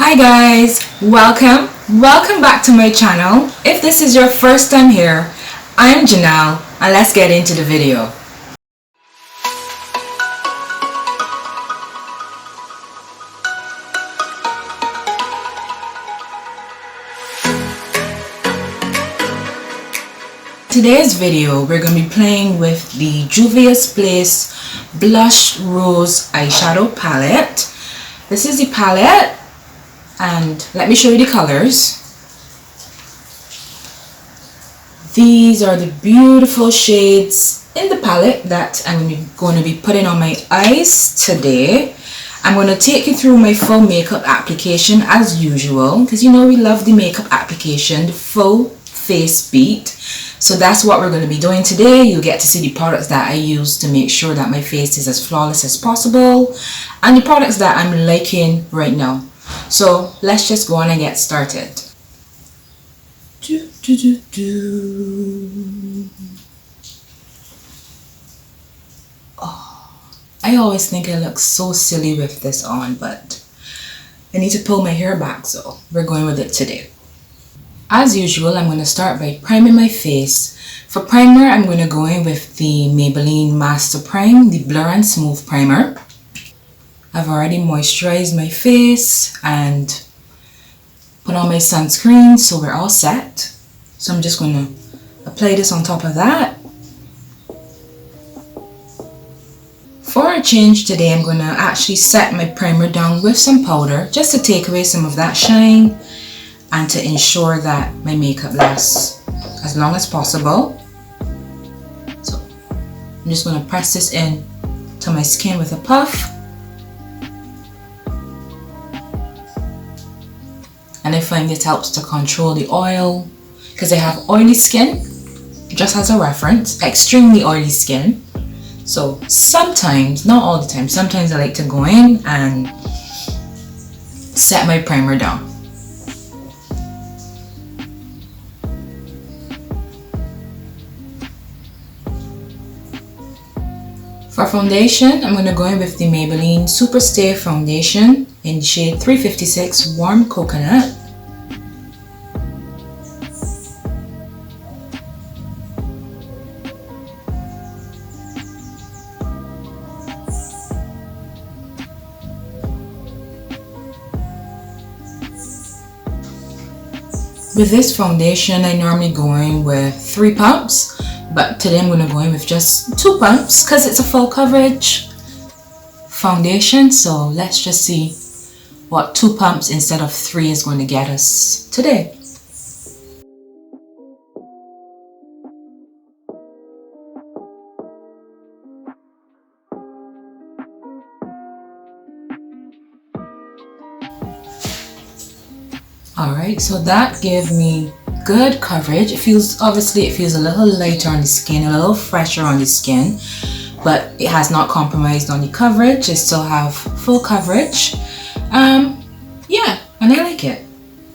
Hi guys, welcome back to my channel. If this is your first time here, I'm Janelle and let's get into the video. Today's video we're going to be playing with the JUVIA'S Blush Rose Eyeshadow Palette. This is the palette and let me show you the colors. These are the beautiful shades in the palette that I'm going to be putting on my eyes today. I'm going to take you through my full makeup application as usual, because you know we love the makeup application, the full face beat. So that's what we're going to be doing today. You'll get to see the products that I use to make sure that my face is as flawless as possible and the products that I'm liking right now. So let's just go on and get started. Oh, I always think I look so silly with this on, but I need to pull my hair back, so we're going with it today. As usual, I'm going to start by priming my face. For primer, I'm going to go in with the Maybelline Master Prime, the Blur and Smooth Primer. I've already moisturized my face and put on my sunscreen, so we're all set. So I'm just going to apply this on top of that. For a change today, I'm going to actually set my primer down with some powder just to take away some of that shine and to ensure that my makeup lasts as long as possible. So I'm just going to press this in to my skin with a puff. And I find it helps to control the oil because I have oily skin, just as a reference, extremely oily skin. So sometimes, not all the time, sometimes I like to go in and set my primer down. For foundation, I'm going to go in with the Maybelline Superstay Foundation in shade 356 Warm Coconut. With this foundation, I normally go in with 3 pumps. But today I'm going to go in with just 2 pumps because it's a full coverage foundation. So let's just see what 2 pumps instead of 3 is going to get us today. Alright, so that gave me good coverage. It feels a little lighter on the skin, a little fresher on the skin, but it has not compromised on the coverage. I still have full coverage. Yeah, and I like it.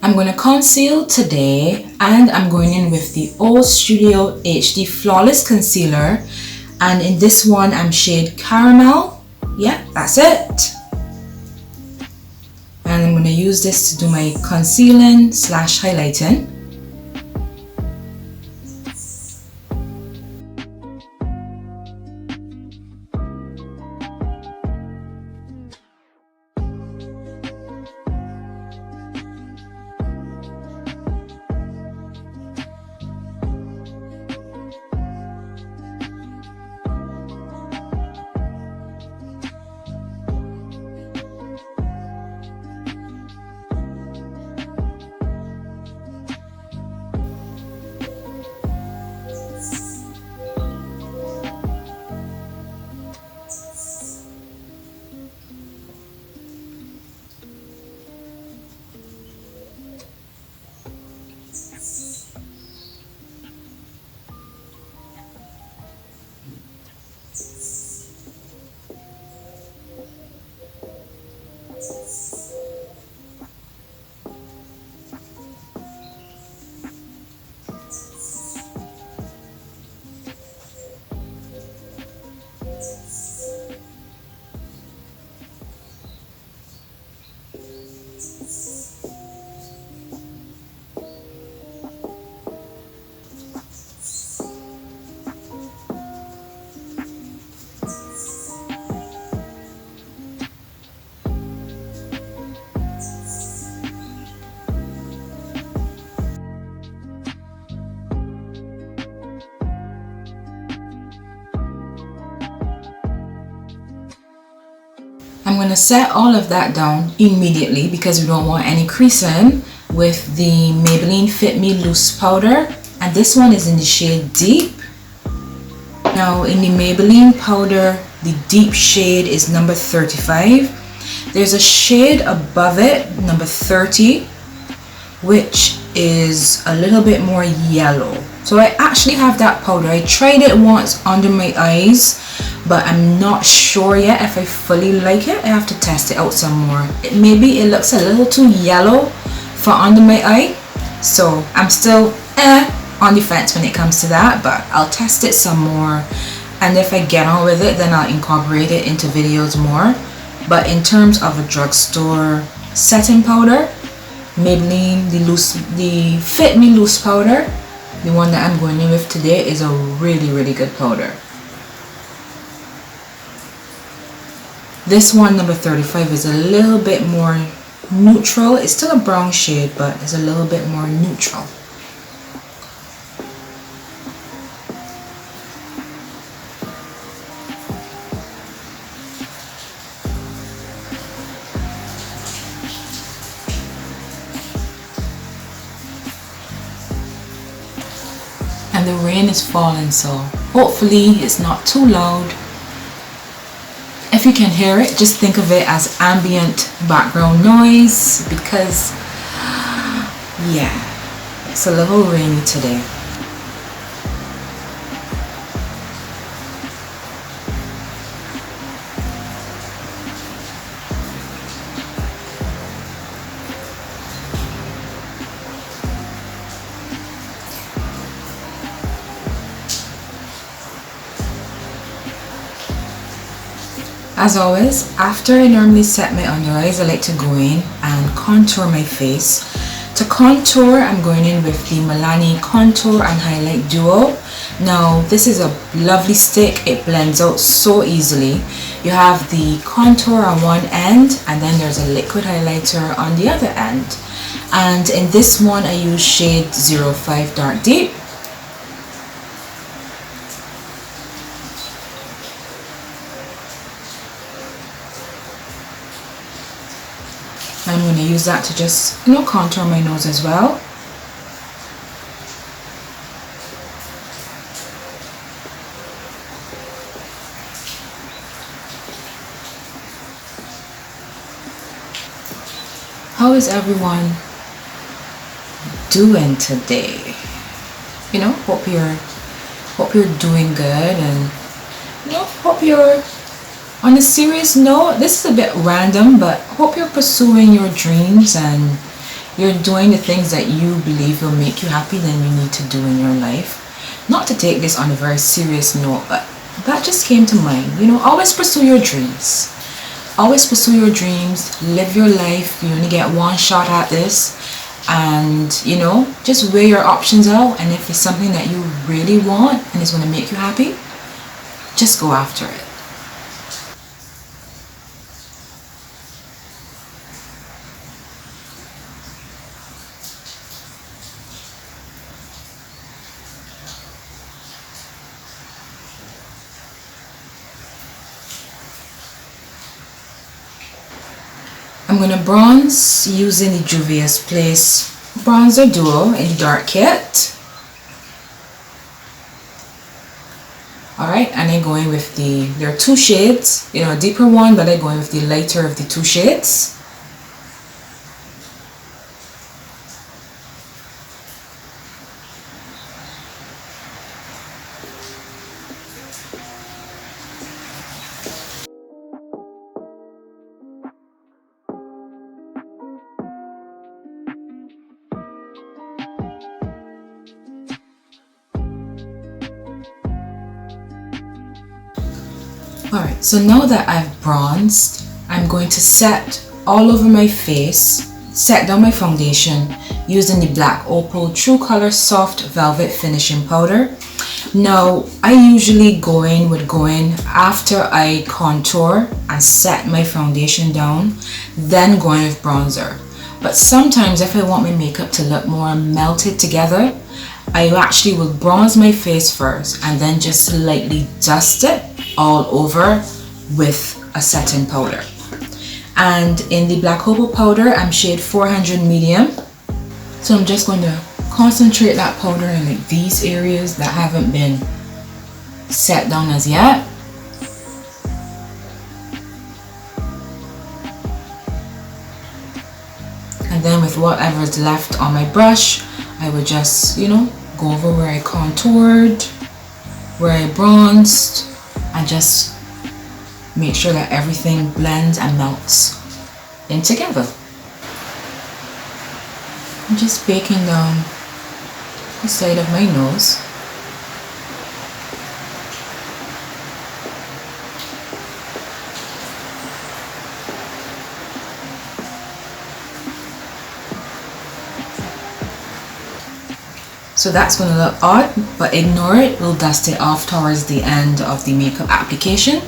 I'm going to conceal today, and I'm going in with the O Studio HD Flawless Concealer, and in this one I'm shade Caramel. Yeah, that's it. And I'm going to use this to do my concealing / highlighting. I'm going to set all of that down immediately because we don't want any creasing with the Maybelline Fit Me loose powder, and this one is in the shade Deep. Now in the Maybelline powder, the deep shade is number 35. There's a shade above it, number 30, which is a little bit more yellow. So I actually have that powder. I tried it once under my eyes, but I'm not sure yet if I fully like it. I have to test it out some more. Maybe it looks a little too yellow for under my eye, so I'm still on the fence when it comes to that, but I'll test it some more, and if I get on with it, then I'll incorporate it into videos more. But in terms of a drugstore setting powder, Maybelline, the Fit Me loose powder, the one that I'm going in with today, is a really good powder. This one, number 35, is a little bit more neutral. It's still a brown shade, but it's a little bit more neutral. And the rain is falling, so hopefully it's not too loud. If you can hear it, just think of it as ambient background noise, because yeah, it's a little rainy today. As always, after I normally set my under eyes, I like to go in and contour my face. To contour, I'm going in with the Milani Contour and Highlight Duo. Now, this is a lovely stick. It blends out so easily. You have the contour on one end, and then there's a liquid highlighter on the other end. And in this one, I use shade 05 Dark Deep. I'm going to use that to just, contour my nose as well. How is everyone doing today? Hope you're doing good, and hope you're, on a serious note, this is a bit random, but hope you're pursuing your dreams and you're doing the things that you believe will make you happy, then you need to do in your life. Not to take this on a very serious note, but that just came to mind. Always pursue your dreams. Always pursue your dreams. Live your life. You only get one shot at this. And, just weigh your options out. And if it's something that you really want and it's going to make you happy, just go after it. I'm going to bronze using the JUVIA'S Place Bronzer Duo in Dark Kit. Alright, and I'm going with there are two shades, a deeper one, but I'm going with the lighter of the two shades. Alright, so now that I've bronzed, I'm going to set all over my face, set down my foundation using the black Opal True Color Soft Velvet Finishing Powder. Now, I usually go in after I contour and set my foundation down, then go in with bronzer. But sometimes if I want my makeup to look more melted together, I actually will bronze my face first and then just lightly dust it all over with a setting powder. And in the black opal powder, I'm shade 400 medium. So I'm just going to concentrate that powder in like these areas that haven't been set down as yet. And then with whatever's left on my brush, I would just, you know, go over where I contoured, where I bronzed, and just make sure that everything blends and melts in together. I'm just baking down the side of my nose. So that's going to look odd, but ignore it. We'll dust it off towards the end of the makeup application.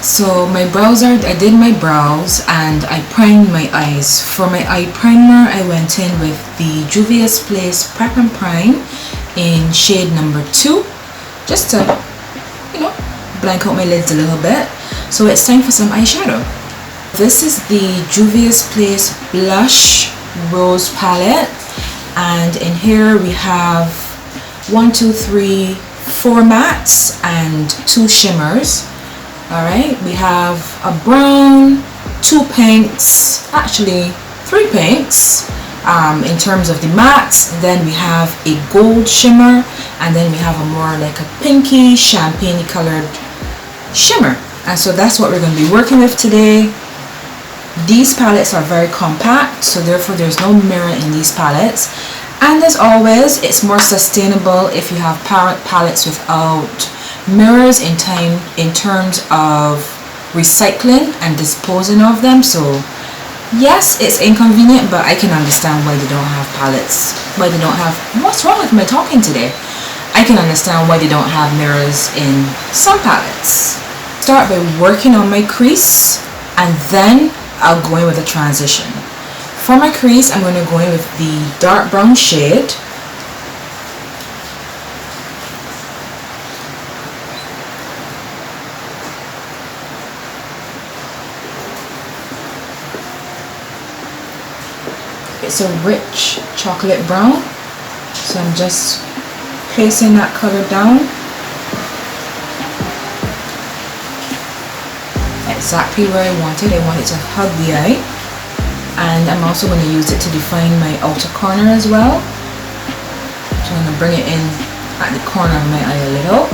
So my brows are, I did my brows and I primed my eyes. For my eye primer, I went in with the JUVIA'S Prep and Prime in shade number 2, just to, you know, blank out my lids a little bit. So it's time for some eyeshadow. This is the JUVIA'S Blush Rose Palette, and in here we have 4 mattes and 2 shimmers. Alright, we have a brown, 2 pinks, actually 3 pinks in terms of the mattes. Then we have a gold shimmer, and then we have a more like a pinky, champagne colored shimmer. And so that's what we're going to be working with today. These palettes are very compact, so therefore there's no mirror in these palettes. And as always, it's more sustainable if you have palettes without mirrors in terms of recycling and disposing of them. So yes, it's inconvenient, but I can understand why they don't have palettes, why they don't have, what's wrong with my talking today? I can understand why they don't have mirrors in some palettes. Start by working on my crease, and then I'll go in with a transition. For my crease, I'm going to go in with the dark brown shade. It's a rich chocolate brown, so I'm just placing that color down exactly where I want it. I want it to hug the eye, and I'm also going to use it to define my outer corner as well. So I'm going to bring it in at the corner of my eye a little.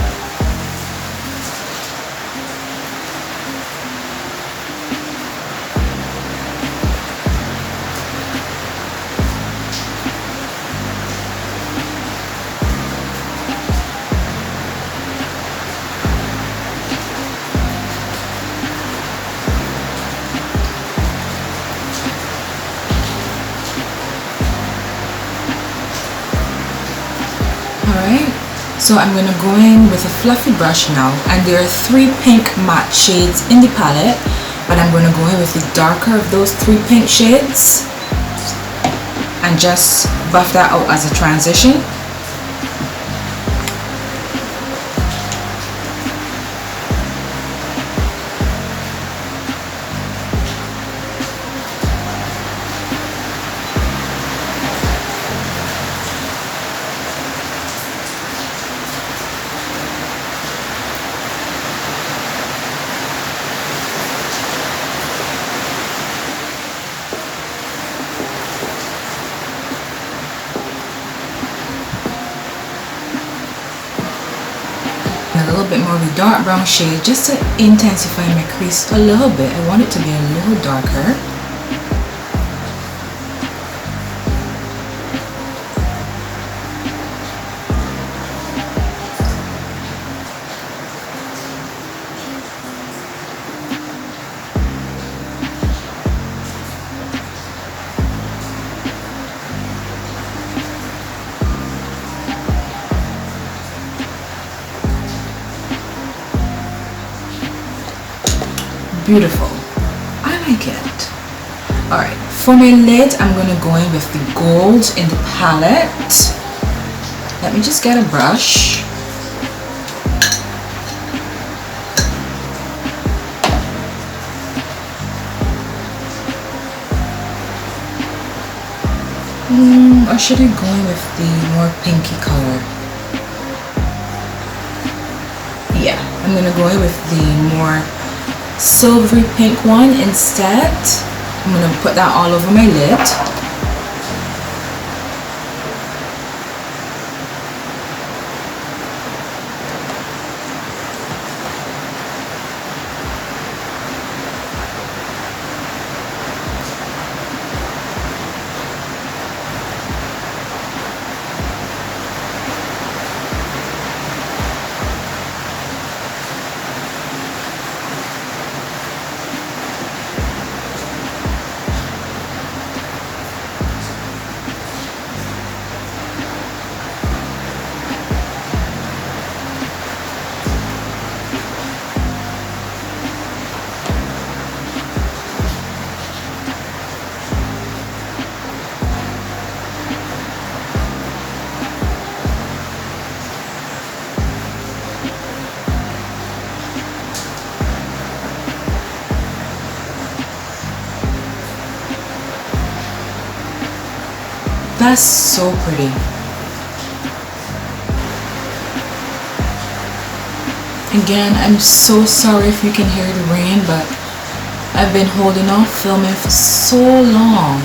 So I'm going to go in with a fluffy brush now, and there are 3 pink matte shades in the palette, but I'm going to go in with the darker of those 3 pink shades and just buff that out as a transition. A little bit more of a dark brown shade just to intensify my crease a little bit. I want it to be a little darker. Beautiful. I like it. Alright, for my lid, I'm going to go in with the gold in the palette. Let me just get a brush. Or should I go in with the more pinky color? Yeah, I'm going to go in with the more silvery pink one instead. I'm going to put that all over my lid. That's so pretty. Again, I'm so sorry if you can hear the rain, but I've been holding off filming for so long.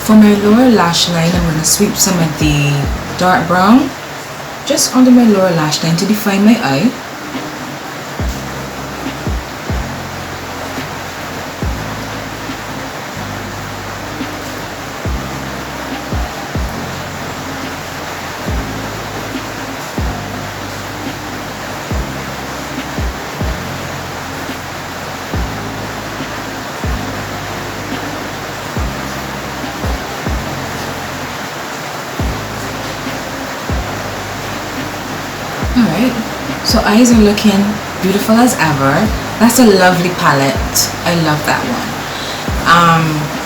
For my lower lash line, I'm going to sweep some of the dark brown just under my lower lash line to define my eye. Alright, so eyes are looking beautiful as ever. That's a lovely palette. I love that one.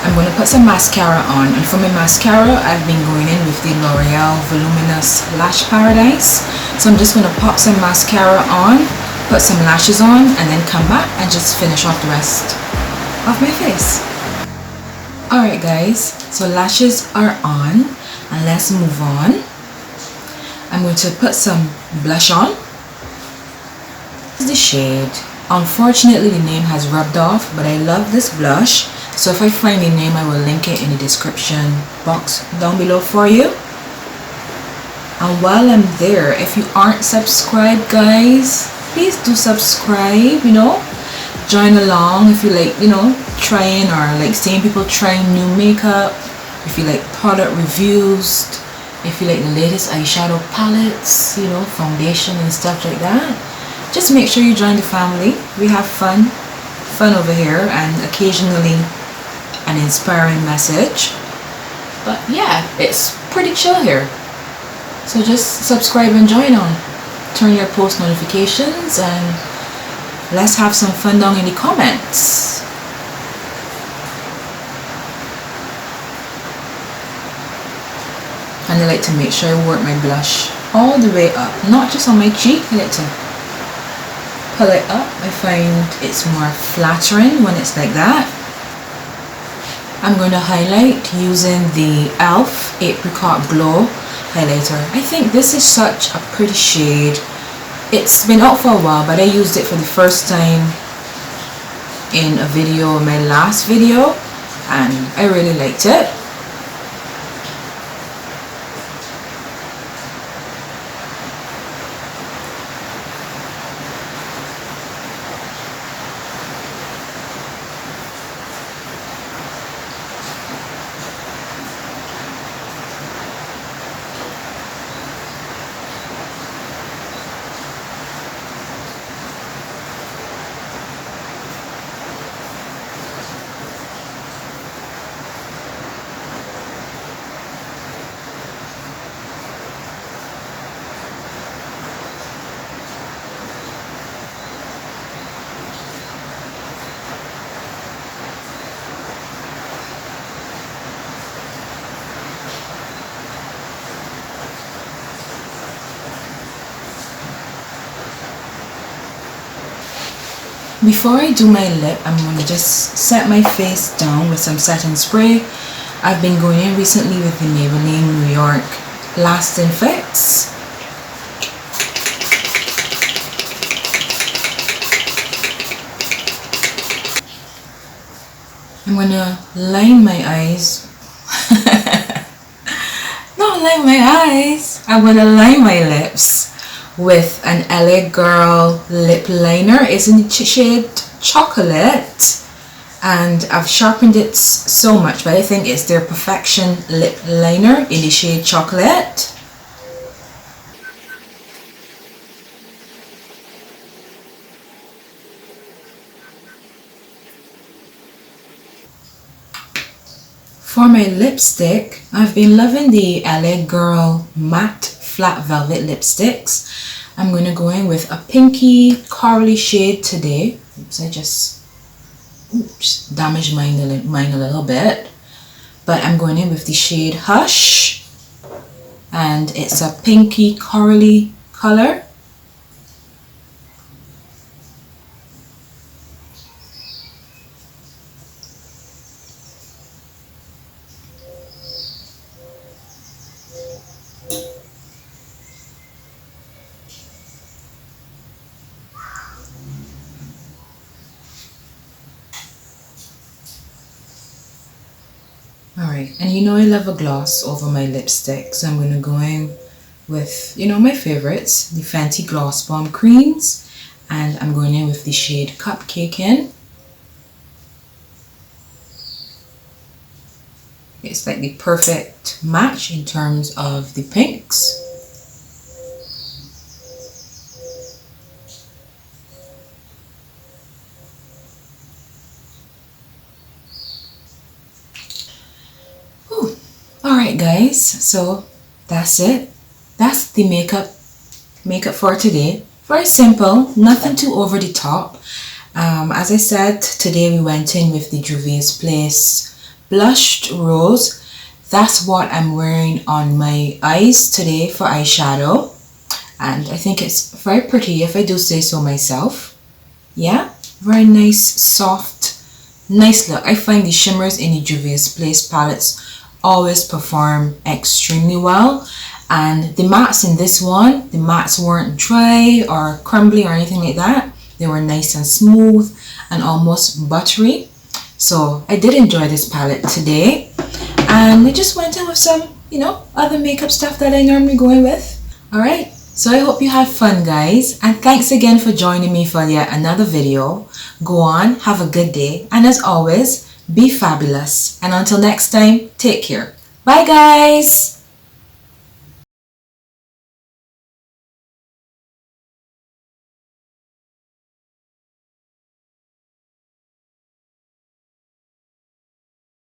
I'm going to put some mascara on, and for my mascara I've been going in with the L'Oreal Voluminous Lash Paradise. So I'm just going to pop some mascara on, put some lashes on, and then come back and just finish off the rest of my face. Alright guys, so lashes are on, and let's move on. I'm going to put some blush on. This is the shade. Unfortunately, the name has rubbed off, but I love this blush. So if I find the name, I will link it in the description box down below for you. And while I'm there, if you aren't subscribed, guys, please do subscribe, you know. Join along if you like, you know, trying or like seeing people trying new makeup. If you like product reviews. If you like the latest eyeshadow palettes, you know, foundation and stuff like that, just make sure you join the family. We have fun over here, and occasionally an inspiring message. But yeah, it's pretty chill here. So just subscribe and join on. Turn your post notifications, and let's have some fun down in the comments. And I like to make sure I work my blush all the way up, not just on my cheek. I like to pull it up. I find it's more flattering when it's like that. I'm going to highlight using the e.l.f. Apricot Glow highlighter. I think this is such a pretty shade. It's been out for a while, but I used it for the first time in a video, my last video, and I really liked it. Before I do my lip, I'm going to just set my face down with some setting spray. I've been going in recently with the Maybelline New York Lasting Fix. I'm going to line my eyes. Not line my eyes. I'm going to line my lips with an L.A Girl lip liner. It's in the shade Chocolate, and I've sharpened it so much, but I think it's their Perfection lip liner in the shade Chocolate. For my lipstick, I've been loving the L.A Girl matte flat velvet lipsticks. I'm going to go in with a pinky corally shade today. Oops, I just damaged mine a little bit. But I'm going in with the shade Hush, and it's a pinky corally color. Alright, and you know I love a gloss over my lipstick, so I'm going to go in with, you know, my favorites, the Fenty Gloss Bomb Creams, and I'm going in with the shade Cupcake in. It's like the perfect match in terms of the pinks. Alright guys, so that's it. That's the makeup for today. Very simple, nothing too over the top. As I said, today we went in with the JUVIA'S Blushed Rose. That's what I'm wearing on my eyes today for eyeshadow. And I think it's very pretty, if I do say so myself. Yeah, very nice, soft, nice look. I find the shimmers in the JUVIA'S palettes always perform extremely well, and the mattes in this one, the mattes weren't dry or crumbly or anything like that. They were nice and smooth and almost buttery. So I did enjoy this palette today, and we just went in with some, you know, other makeup stuff that I normally go in with. Alright, so I hope you had fun guys, and thanks again for joining me for yet another video. Go on, have a good day, and as always, be fabulous, and until next time, take care. Bye guys!